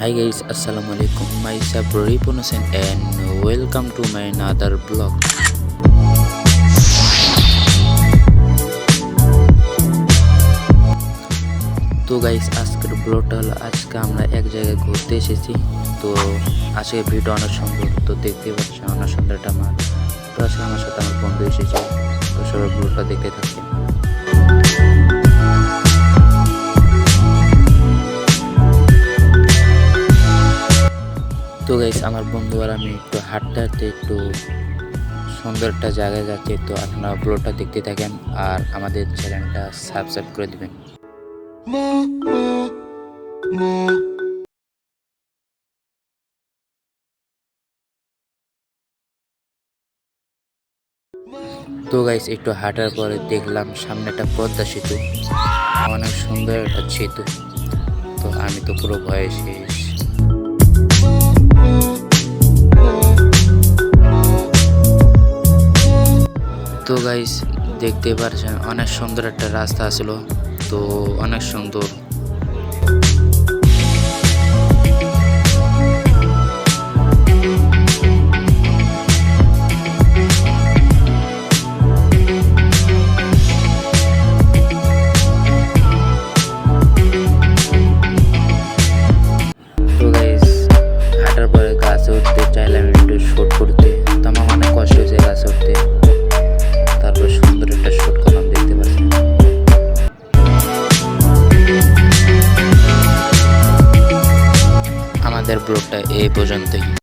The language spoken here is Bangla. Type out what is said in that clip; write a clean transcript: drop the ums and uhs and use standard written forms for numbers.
Hi guys, Assalamualaikum. Myself Ripun Hussain and welcome to my another vlog. তো গাইস আজকের ব্লগটা হলো আজকে আমরা এক জায়গায় ঘুরতে এসেছি। তো আজকে ভিডিও অনেক সুন্দর, তো দেখতে পাচ্ছেন অনেক সুন্দর একটা মাঠ। তো আজকে আমার সাথে আমার বন্ধু এসেছে, তো সবাই ব্লগটা দেখতে থাকবেন। তো গাইস আমার বন্ধু আর আমি একটু হাঁটতে হাঁটতে একটু সুন্দর একটা জায়গায় যাচ্ছি। তো আপনারা ব্লগটা দেখতে থাকেন আর আমাদের চ্যানেলটা সাবস্ক্রাইব করে দিবেন। তো গাইস একটু হাঁটার পরে দেখলাম সামনে একটা পদ্মা সেতু, অনেক সুন্দর একটা সেতু। তো আমি তো পুরো ভয়ে শেষ। তো গাইস দেখতে পারছেন অনেক সুন্দর একটা রাস্তা আসলো, তো অনেক সুন্দর। তো গাইস হাঁটার পরে গাছে উঠতে চাইলাম একটু শুট করতে, তো আমার অনেক কষ্ট হয়েছে গাছে উঠতে। তারপর সুন্দর একটা শুট করলাম, দেখতে পাচ্ছেন। আমাদের ব্লগটা এই পর্যন্তই।